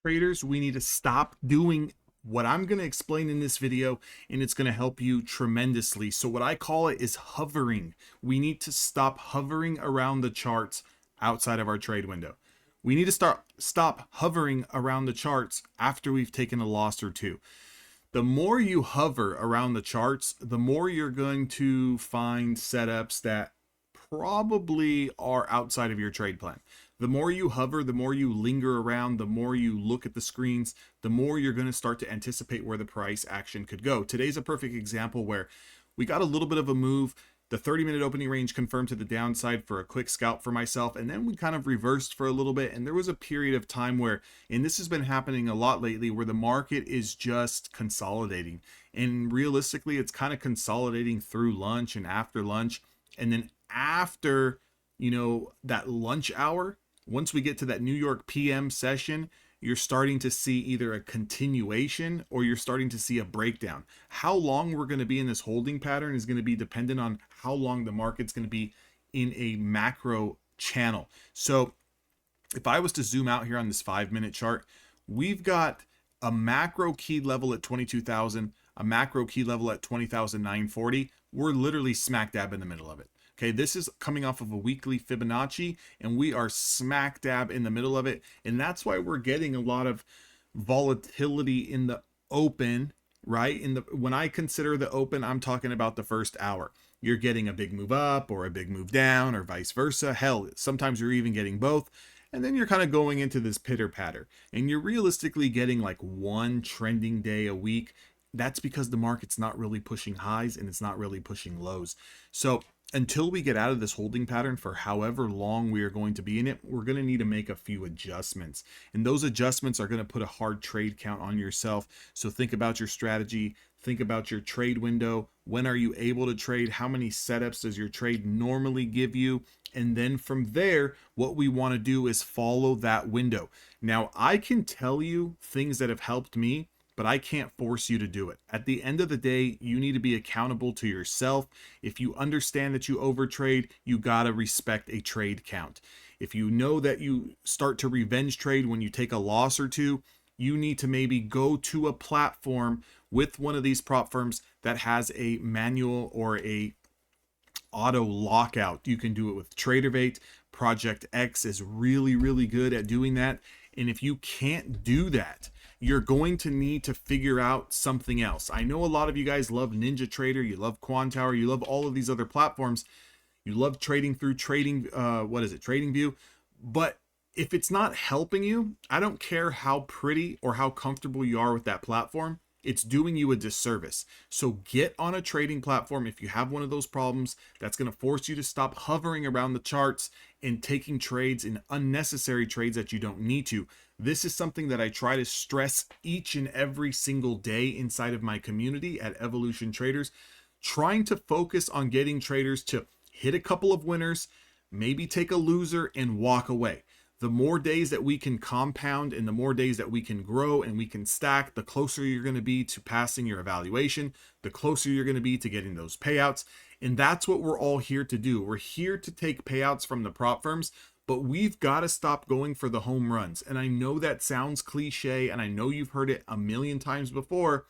Traders, we need to stop doing what I'm going to explain in this video, and it's going to help you tremendously. So what I call it is hovering. We need to stop hovering around the charts outside of our trade window. We need to stop hovering around the charts after we've taken a loss or two. The more you hover around the charts, the more you're going to find setups that probably are outside of your trade plan. The more you hover, the more you linger around, the more you look at the screens, the more you're going to start to anticipate where the price action could go. Today's a perfect example where we got a little bit of a move. The 30-minute opening range confirmed to the downside for a quick scalp for myself, and then we kind of reversed for a little bit, and there was a period of time where, and this has been happening a lot lately, where the market is just consolidating. And realistically, it's kind of consolidating through lunch and after lunch, and then after, that lunch hour, once we get to that New York PM session, you're starting to see either a continuation or you're starting to see a breakdown. How long we're going to be in this holding pattern is going to be dependent on how long the market's going to be in a macro channel. So if I was to zoom out here on this 5-minute chart, we've got a macro key level at 22,000, a macro key level at 20,940. We're literally smack dab in the middle of it. Okay, this is coming off of a weekly Fibonacci, and we are smack dab in the middle of it. And that's why we're getting a lot of volatility in the open, right? When I consider the open, I'm talking about the first hour. You're getting a big move up or a big move down or vice versa. Hell, sometimes you're even getting both. And then you're kind of going into this pitter patter, and you're realistically getting like one trending day a week. That's because the market's not really pushing highs and it's not really pushing lows. So until we get out of this holding pattern for however long we are going to be in it, we're going to need to make a few adjustments. And those adjustments are going to put a hard trade count on yourself. So think about your strategy, think about your trade window. When are you able to trade? How many setups does your trade normally give you? And then from there, what we want to do is follow that window. Now, I can tell you things that have helped me, but I can't force you to do it. At the end of the day, you need to be accountable to yourself. If you understand that you overtrade, you gotta respect a trade count. If you know that you start to revenge trade when you take a loss or two, you need to maybe go to a platform with one of these prop firms that has a manual or a auto lockout. You can do it with TraderVate. Project X is really, really good at doing that. And if you can't do that, you're going to need to figure out something else. I know a lot of you guys love NinjaTrader, you love Quantower, you love all of these other platforms. You love trading through TradingView. But if it's not helping you, I don't care how pretty or how comfortable you are with that platform. It's doing you a disservice. So get on a trading platform if you have one of those problems that's going to force you to stop hovering around the charts and taking trades in unnecessary trades that you don't need to. This is something that I try to stress each and every single day inside of my community at Evolution Traders, trying to focus on getting traders to hit a couple of winners, maybe take a loser and walk away. The more days that we can compound and the more days that we can grow and we can stack, the closer you're going to be to passing your evaluation, the closer you're going to be to getting those payouts. And that's what we're all here to do. We're here to take payouts from the prop firms, but we've got to stop going for the home runs. And I know that sounds cliche, and I know you've heard it a million times before,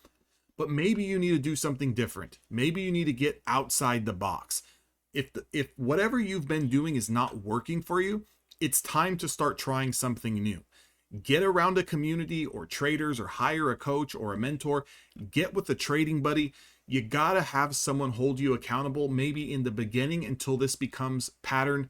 but maybe you need to do something different. Maybe you need to get outside the box. If whatever you've been doing is not working for you, it's time to start trying something new. Get around a community or traders, or hire a coach or a mentor. Get with a trading buddy. You gotta have someone hold you accountable, maybe in the beginning, until this becomes pattern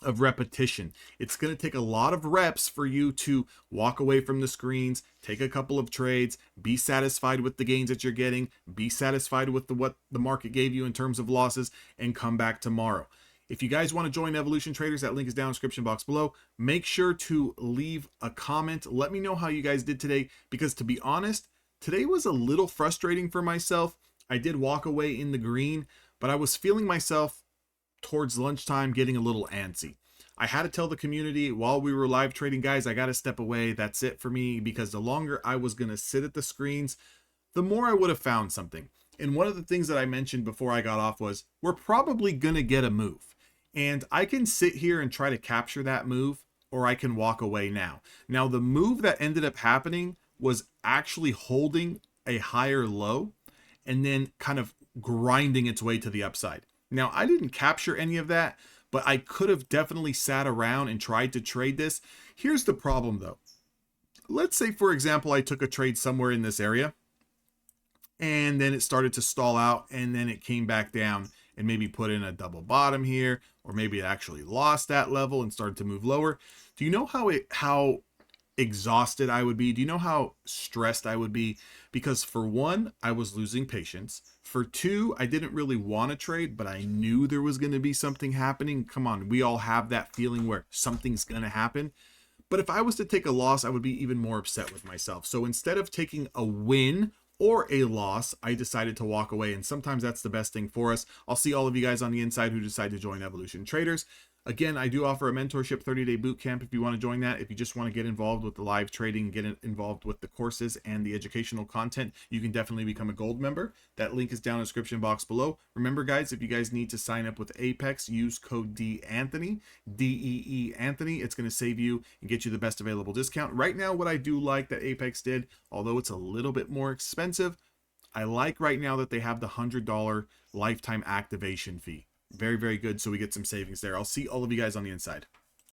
of repetition. It's going to take a lot of reps for you to walk away from the screens, take a couple of trades, be satisfied with the gains that you're getting, be satisfied with what the market gave you in terms of losses, and come back tomorrow. If you guys want to join Evolution Traders, that link is down in the description box below. Make sure to leave a comment. Let me know how you guys did today, because to be honest, today was a little frustrating for myself. I did walk away in the green, but I was feeling myself towards lunchtime getting a little antsy. I had to tell the community while we were live trading, guys, I got to step away. That's it for me, because the longer I was going to sit at the screens, the more I would have found something. And one of the things that I mentioned before I got off was we're probably going to get a move. And I can sit here and try to capture that move, or I can walk away now. Now, the move that ended up happening was actually holding a higher low and then kind of grinding its way to the upside. Now, I didn't capture any of that, but I could have definitely sat around and tried to trade this. Here's the problem though. Let's say, for example, I took a trade somewhere in this area and then it started to stall out and then it came back down and maybe put in a double bottom here, or maybe it actually lost that level and started to move lower. Do you know how exhausted I would be? Do you know how stressed I would be? Because for one, I was losing patience. For two, I didn't really want to trade, but I knew there was going to be something happening. Come on, we all have that feeling where something's going to happen. But if I was to take a loss, I would be even more upset with myself. So instead of taking a win or a loss, I decided to walk away. And sometimes that's the best thing for us. I'll see all of you guys on the inside who decide to join Evolution Traders. Again, I do offer a mentorship 30-day boot camp if you want to join that. If you just want to get involved with the live trading, get involved with the courses and the educational content, you can definitely become a gold member. That link is down in the description box below. Remember, guys, if you guys need to sign up with Apex, use code DEEANTHONY, DEE Anthony. It's going to save you and get you the best available discount. Right now, what I do like that Apex did, although it's a little bit more expensive, I like right now that they have the $100 lifetime activation fee. Very, very good. So we get some savings there. I'll see all of you guys on the inside.